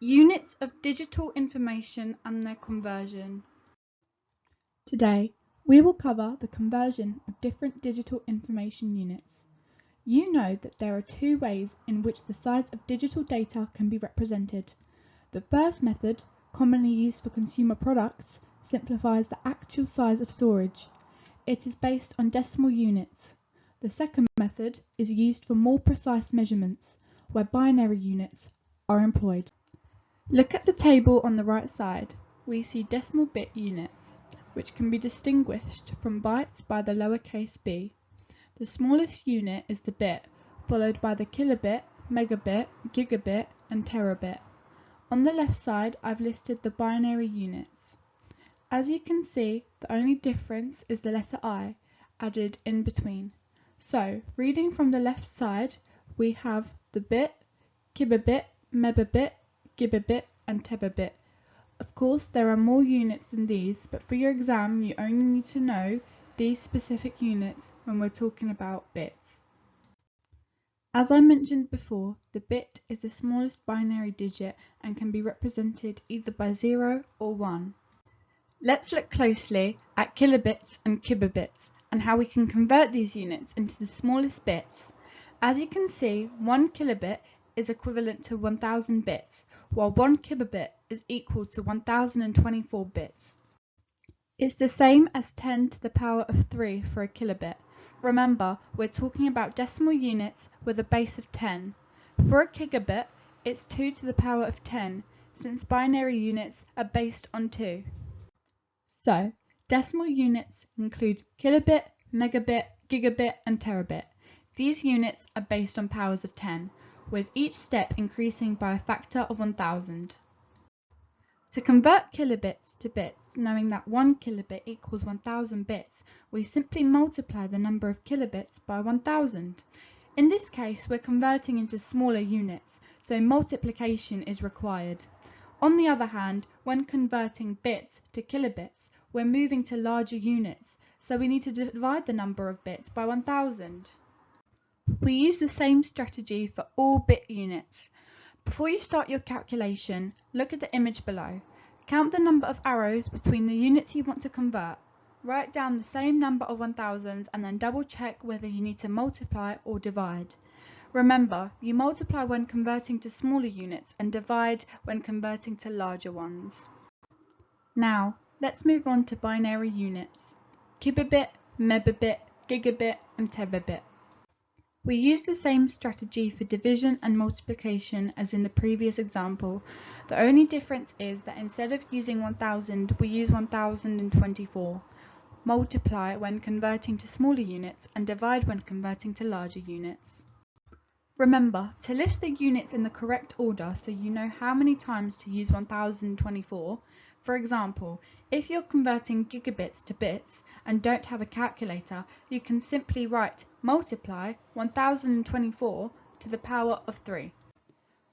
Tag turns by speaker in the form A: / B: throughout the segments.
A: Units of digital information and their conversion. Today, we will cover the conversion of different digital information units. You know that there are two ways in which the size of digital data can be represented. The first method, commonly used for consumer products, simplifies the actual size of storage. It is based on decimal units. The second method is used for more precise measurements, where binary units are employed. Look at the table on the right side. We see decimal bit units, which can be distinguished from bytes by the lowercase b. The smallest unit is the bit, followed by the kilobit, megabit, gigabit, and terabit. On the left side, I've listed the binary units. As you can see, the only difference is the letter I added in between. So, reading from the left side, we have the bit, Kibibit, Mebibit, Gibibit, and Tebibit. Of course, there are more units than these, but for your exam, you only need to know these specific units when we're talking about bits. As I mentioned before, the bit is the smallest binary digit and can be represented either by 0 or 1. Let's look closely at kilobits and kibibits and how we can convert these units into the smallest bits. As you can see, 1 kilobit is equivalent to 1000 bits, while 1 kibibit is equal to 1024 bits. It's the same as 10 to the power of 3 for a kilobit. Remember, we're talking about decimal units with a base of 10. For a gigabit, it's 2 to the power of 10, since binary units are based on 2. So, decimal units include kilobit, megabit, gigabit, and terabit. These units are based on powers of 10, with each step increasing by a factor of 1000. To convert kilobits to bits, knowing that 1 kilobit equals 1000 bits, we simply multiply the number of kilobits by 1000. In this case, we're converting into smaller units, so multiplication is required. On the other hand, when converting bits to kilobits, we're moving to larger units, so we need to divide the number of bits by 1000. We use the same strategy for all bit units. Before you start your calculation, look at the image below. Count the number of arrows between the units you want to convert. Write down the same number of 1000s and then double check whether you need to multiply or divide. Remember, you multiply when converting to smaller units and divide when converting to larger ones. Now, let's move on to binary units. Kibibit, Mebibit, Gigabit, and Tebibit. We use the same strategy for division and multiplication as in the previous example. The only difference is that instead of using 1000, we use 1024. Multiply when converting to smaller units and divide when converting to larger units. Remember to list the units in the correct order so you know how many times to use 1024. For example, if you're converting gigabits to bits and don't have a calculator, you can simply write multiply 1024 to the power of 3.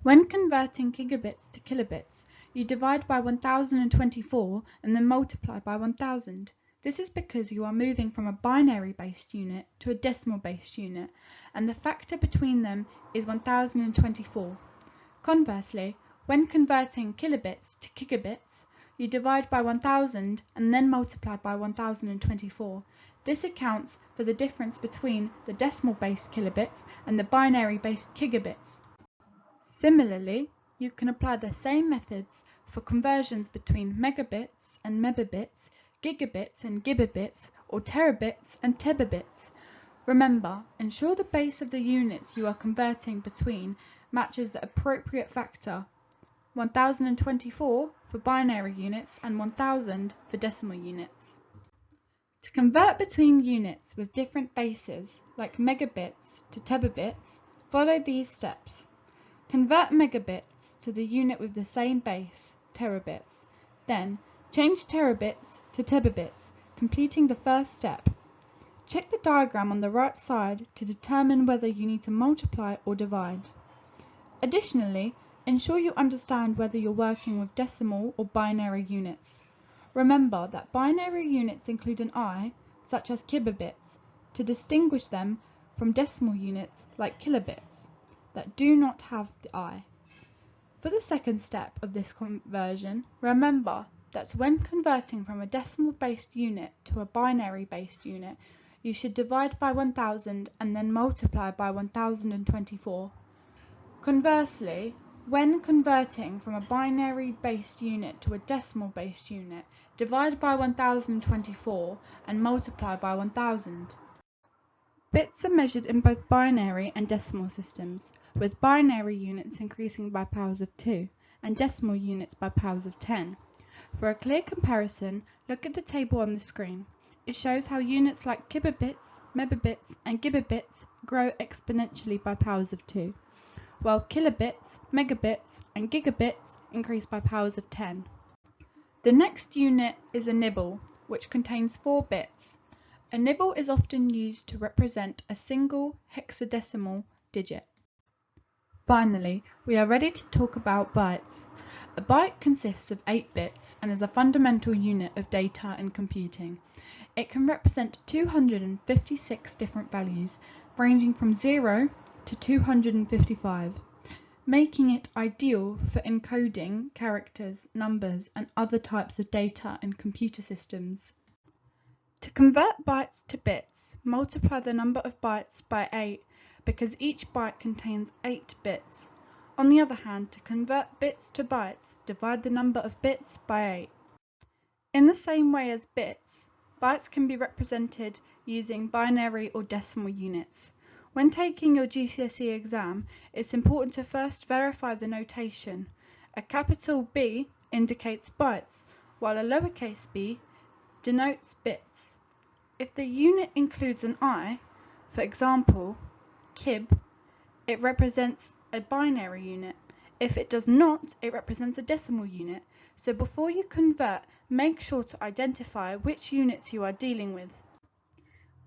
A: When converting gigabits to kilobits, you divide by 1024 and then multiply by 1000. This is because you are moving from a binary-based unit to a decimal-based unit, and the factor between them is 1024. Conversely, when converting kilobits to gigabits, you divide by 1000 and then multiply by 1024. This accounts for the difference between the decimal-based kilobits and the binary-based gigabits. Similarly, you can apply the same methods for conversions between megabits and mebibits, gigabits and gibibits, or terabits and tebibits. Remember, ensure the base of the units you are converting between matches the appropriate factor. 1024 for binary units and 1000 for decimal units. To convert between units with different bases, like megabits to tebibits, follow these steps. Convert megabits to the unit with the same base, terabits. Then, change terabits to tebibits, completing the first step. Check the diagram on the right side to determine whether you need to multiply or divide. Additionally, ensure you understand whether you're working with decimal or binary units. Remember that binary units include an I, such as Kibibits, to distinguish them from decimal units like kilobits that do not have the I. For the second step of this conversion, remember that when converting from a decimal-based unit to a binary-based unit, you should divide by 1000 and then multiply by 1024. Conversely, when converting from a binary-based unit to a decimal-based unit, divide by 1024 and multiply by 1000. Bits are measured in both binary and decimal systems, with binary units increasing by powers of 2 and decimal units by powers of 10. For a clear comparison, look at the table on the screen. It shows how units like Kibibits, Mebibits and Gibibits grow exponentially by powers of 2, while Kilobits, Megabits and Gigabits increase by powers of 10. The next unit is a nibble, which contains 4 bits. A nibble is often used to represent a single hexadecimal digit. Finally, we are ready to talk about bytes. A byte consists of 8 bits and is a fundamental unit of data and computing. It can represent 256 different values, ranging from 0 to 255, making it ideal for encoding characters, numbers, and other types of data in computer systems. To convert bytes to bits, multiply the number of bytes by 8 because each byte contains 8 bits. On the other hand, to convert bits to bytes, divide the number of bits by 8. In the same way as bits, bytes can be represented using binary or decimal units. When taking your GCSE exam, it's important to first verify the notation. A capital B indicates bytes, while a lowercase b denotes bits. If the unit includes an I, for example, kib, it represents a binary unit. If it does not, it represents a decimal unit. So before you convert, make sure to identify which units you are dealing with.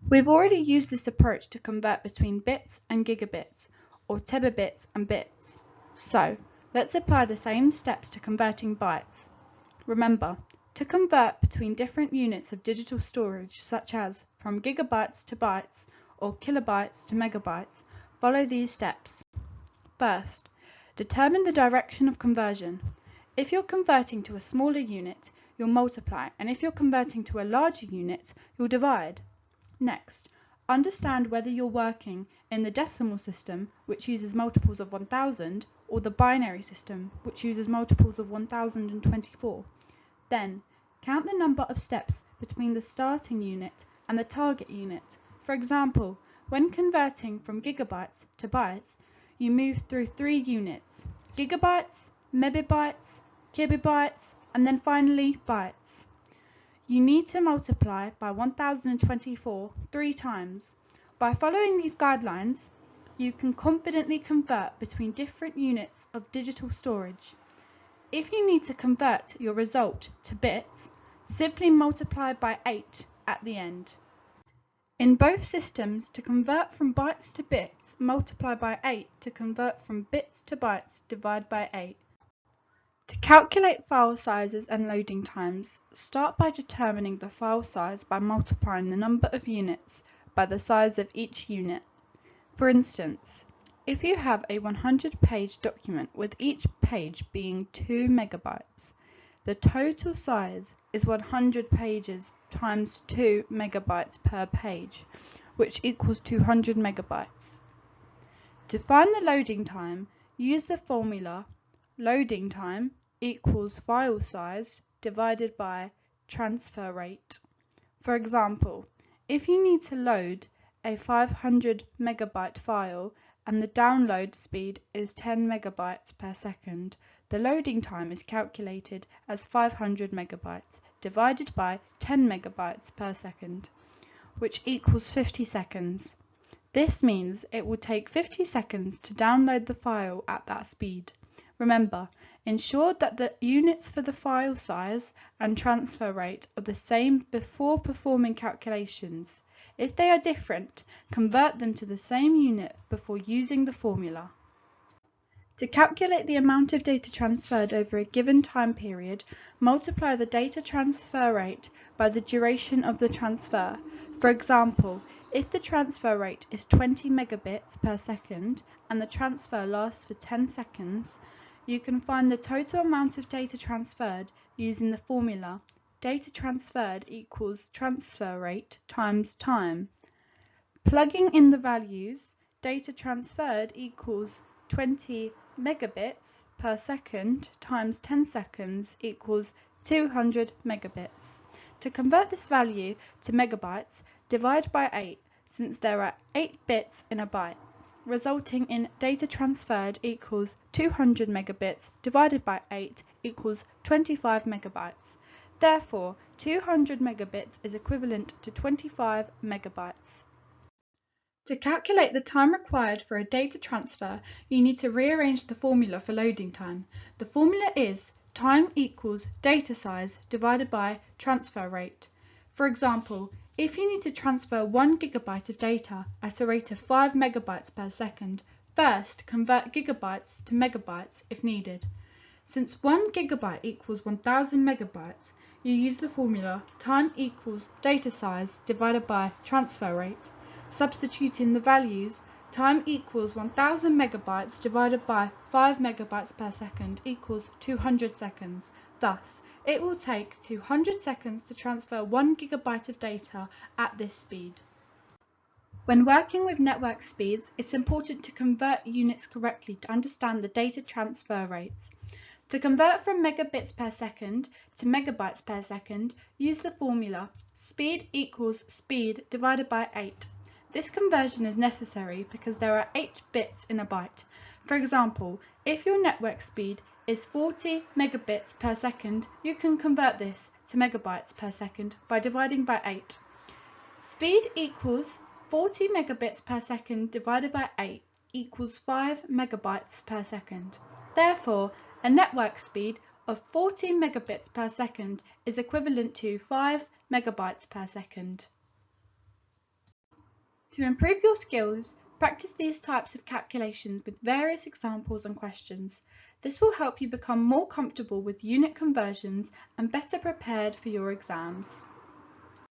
A: We've already used this approach to convert between bits and gigabits, or tebibits and bits. So, let's apply the same steps to converting bytes. Remember, to convert between different units of digital storage, such as from gigabytes to bytes or kilobytes to megabytes, follow these steps. First, determine the direction of conversion. If you're converting to a smaller unit, you'll multiply, and if you're converting to a larger unit, you'll divide. Next, understand whether you're working in the decimal system, which uses multiples of 1000, or the binary system, which uses multiples of 1024. Then, count the number of steps between the starting unit and the target unit. For example, when converting from gigabytes to bytes, you move through 3 units: gigabytes, mebibytes, kibibytes, and then finally bytes. You need to multiply by 1024 3 times. By following these guidelines, you can confidently convert between different units of digital storage. If you need to convert your result to bits, simply multiply by 8 at the end. In both systems, to convert from bytes to bits, multiply by 8. To convert from bits to bytes, divide by 8. To calculate file sizes and loading times, start by determining the file size by multiplying the number of units by the size of each unit. For instance, if you have a 100-page document with each page being 2 megabytes, the total size is 100 pages times 2 megabytes per page, which equals 200 megabytes. To find the loading time, use the formula loading time equals file size divided by transfer rate. For example, if you need to load a 500 megabyte file and the download speed is 10 megabytes per second, the loading time is calculated as 500 megabytes divided by 10 megabytes per second, which equals 50 seconds. This means it will take 50 seconds to download the file at that speed. Remember, ensure that the units for the file size and transfer rate are the same before performing calculations. If they are different, convert them to the same unit before using the formula. To calculate the amount of data transferred over a given time period, multiply the data transfer rate by the duration of the transfer. For example, if the transfer rate is 20 megabits per second and the transfer lasts for 10 seconds, you can find the total amount of data transferred using the formula data transferred equals transfer rate times time. Plugging in the values, data transferred equals 20 megabits per second times 10 seconds equals 200 megabits. To convert this value to megabytes, divide by 8, since there are 8 bits in a byte, resulting in data transferred equals 200 megabits divided by 8 equals 25 megabytes. Therefore, 200 megabits is equivalent to 25 megabytes. To calculate the time required for a data transfer, you need to rearrange the formula for loading time. The formula is time equals data size divided by transfer rate. For example, if you need to transfer 1 gigabyte of data at a rate of 5 megabytes per second, first convert gigabytes to megabytes if needed. Since 1 gigabyte equals 1000 megabytes, you use the formula time equals data size divided by transfer rate. Substituting the values, time equals 1000 megabytes divided by 5 megabytes per second equals 200 seconds. Thus, it will take 200 seconds to transfer 1 gigabyte of data at this speed. When working with network speeds, it's important to convert units correctly to understand the data transfer rates. To convert from megabits per second to megabytes per second, use the formula speed equals speed divided by 8. This conversion is necessary because there are 8 bits in a byte. For example, if your network speed is 40 megabits per second, you can convert this to megabytes per second by dividing by 8. Speed equals 40 megabits per second divided by 8 equals 5 megabytes per second. Therefore, a network speed of 40 megabits per second is equivalent to 5 megabytes per second. To improve your skills, practice these types of calculations with various examples and questions. This will help you become more comfortable with unit conversions and better prepared for your exams.